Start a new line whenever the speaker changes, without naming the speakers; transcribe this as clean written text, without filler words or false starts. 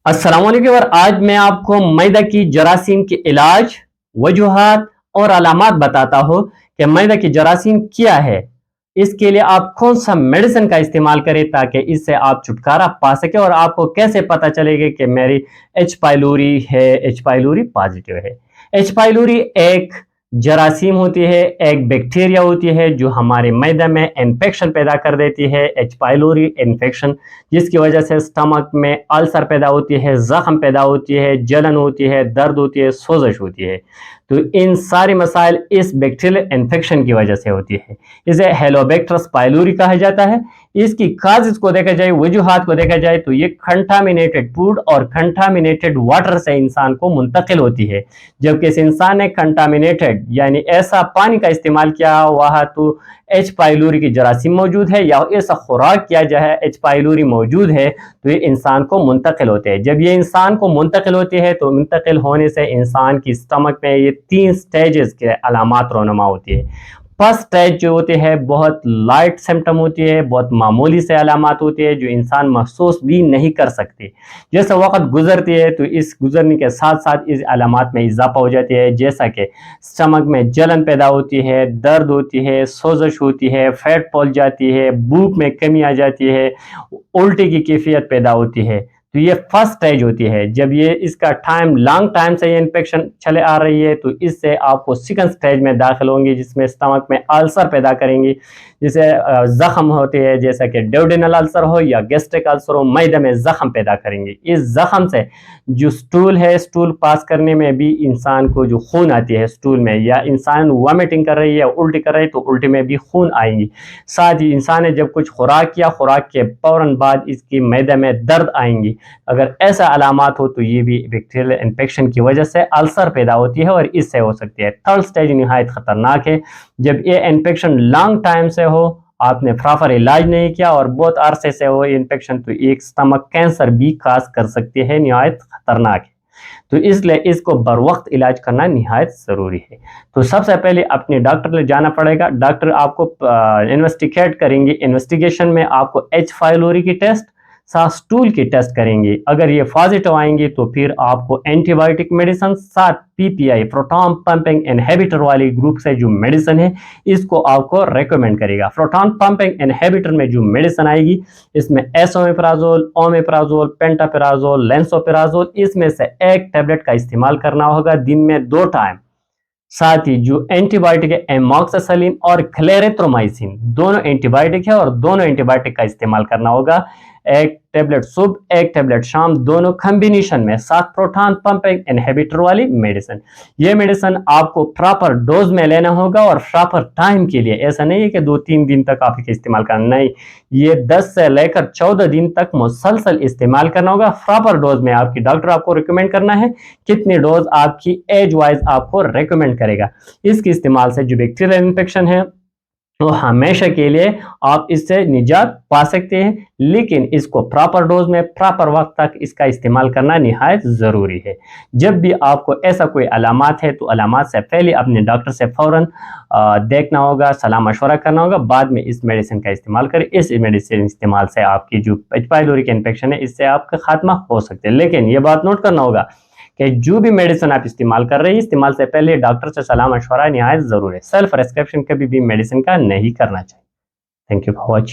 अस्सलाम वालेकुम। और आज मैं आपको मैदा की जरासीम के इलाज, वजूहात और अलामात बताता हूँ कि मैदा की जरासीम क्या है। इसके लिए आप कौन सा मेडिसिन का इस्तेमाल करें ताकि इससे आप छुटकारा पा सके, और आपको कैसे पता चलेगा कि मेरी एच पाइलोरी है, एच पाइलोरी पॉजिटिव है। एच पाइलोरी एक जरासीम होती है, एक बैक्टीरिया होती है जो हमारे मैदा में इन्फेक्शन पैदा कर देती है। एच पाइलोरी इन्फेक्शन जिसकी वजह से स्टमक में अल्सर पैदा होती है, जख्म पैदा होती है, जलन होती है, दर्द होती है, सोजश होती है। तो इन सारे मसाइल इस बैक्टीरियल इन्फेक्शन की वजह से होती है। इसे हेलोबैक्टर पाइलोरी कहा जाता है। इसकी काजेस को देखा जाए, वजूहात को देखा जाए, तो ये कंटामिनेटेड फूड और कंटामिनेटेड वाटर से इंसान को मुंतकिल होती है। जब किसी इंसान ने कंटामिनेटेड यानी ऐसा पानी का इस्तेमाल किया वहाँ तो एच पाइलोरी की जरासीम मौजूद है, या ऐसा खुराक किया जाए एच पाइलोरी मौजूद है, तो ये इंसान को मुंतकिल होते हैं। जब ये इंसान को मुंतकिल होती है तो मुंतकिल होने से इंसान की स्टमक में ये 3 स्टेजेस के अलामात रोनुमा होती है। फर्स्ट स्टेज जो होती है बहुत लाइट सिम्टम होती है, बहुत मामूली से अलामात होती है जो इंसान महसूस भी नहीं कर सकती। जैसे वक्त गुजरती है तो इस गुजरने के साथ साथ इस अलामात में इजाफा हो जाती है, जैसा कि स्टमक में जलन पैदा होती है, दर्द होती है, सोजश होती है, फैट फूल जाती है, भूख में कमी आ जाती है, उल्टी की कैफियत पैदा होती है। तो ये फर्स्ट स्टेज होती है। जब ये इसका टाइम लॉन्ग टाइम से ये इन्फेक्शन चले आ रही है तो इससे आपको सेकंड स्टेज में दाखिल होंगे, जिसमें स्टमक में अल्सर पैदा करेंगी, जिसे जख्म होते हैं, जैसा कि ड्यूडेनल अल्सर हो या गैस्ट्रिक अल्सर हो, मैदे में जख्म पैदा करेंगे। इस जख्म से जो स्टूल है, स्टूल पास करने में भी इंसान को जो खून आती है स्टूल में, या इंसान वॉमिटिंग कर रही है, उल्टी कर रही है, तो उल्टी में भी खून आएंगी। साथ ही इंसान ने जब कुछ खुराक किया, खुराक के फौरन बाद इसकी मैदे में दर्द आएंगी। अगर ऐसा अलामात हो तो ये भी बैक्टीरियल इन्फेक्शन की वजह से अल्सर पैदा होती है और इससे हो सकती है। थर्ड स्टेज निहायत खतरनाक है, जब ये इन्फेक्शन लॉन्ग टाइम से हो, आपने प्रॉपर इलाज नहीं किया और बहुत अरसे से हो इन्फेक्शन, तो एक स्टमक कैंसर भी काज कर सकती है, निहायत खतरनाक है। तो इसलिए इसको बर वक्त इलाज करना निहायत ज़रूरी है। तो सबसे पहले अपने डॉक्टर ले जाना पड़ेगा। डॉक्टर आपको इन्वेस्टिगेट करेंगे। इन्वेस्टिगेशन में आपको एच पाइलोरी की टेस्ट, साथ स्टूल की टेस्ट करेंगे। अगर ये पॉजिटिव आएंगे तो फिर आपको एंटीबायोटिक मेडिसिन, साथ पीपीआई प्रोटॉन पंपिंग इनहिबिटर वाली ग्रुप से जो मेडिसिन है इसको आपको रेकमेंड करेगा। प्रोटॉन पंपिंग इनहिबिटर में जो मेडिसिन आएगी इसमें एसोमेप्राजोल, ओमेप्राजोल, पेंटापेराजोल, लेंसोपेराजोल, इसमें से एक टैबलेट का इस्तेमाल करना होगा दिन में 2 टाइम। साथ ही जो एंटीबायोटिक है एमॉक्सिसिलिन और क्लेरेथ्रोमाइसिन, दोनों एंटीबायोटिक है और दोनों एंटीबायोटिक का इस्तेमाल करना होगा। एक टैबलेट सुबह, एक टैबलेट शाम, दोनों कॉम्बिनेशन में, साथ प्रोटॉन पंपिंग इनहिबिटर वाली मेडिसिन। ये मेडिसिन आपको प्रॉपर डोज में लेना होगा और प्रॉपर टाइम के लिए। ऐसा नहीं है कि 2-3 दिन तक आप इस्तेमाल करना, नहीं, ये 10 से लेकर 14 दिन तक मुसलसल इस्तेमाल करना होगा प्रॉपर डोज में। आपकी डॉक्टर आपको रिकमेंड करना है कितनी डोज आपकी एज वाइज आपको रिकमेंड करेगा। इसके इस्तेमाल से जो बैक्टीरियल इन्फेक्शन है तो हमेशा के लिए आप इससे निजात पा सकते हैं, लेकिन इसको प्रॉपर डोज में प्रॉपर वक्त तक इसका इस्तेमाल करना निहायत ज़रूरी है। जब भी आपको ऐसा कोई अलामात है तो अलामात से पहले अपने डॉक्टर से फ़ौरन देखना होगा, सलाह मशवरा करना होगा, बाद में इस मेडिसिन का इस्तेमाल करें। इस मेडिसिन इस्तेमाल से आपकी जो एच पाइलोरी की इन्फेक्शन है इससे आपका खात्मा हो सकता है। लेकिन ये बात नोट करना होगा कि जो भी मेडिसिन आप इस्तेमाल कर रहे हैं इस्तेमाल से पहले डॉक्टर से सलाह मशवरा निहायत ज़रूरी है। सेल्फ प्रिस्क्रिप्शन कभी भी मेडिसिन का नहीं करना चाहिए। Thank you for watching.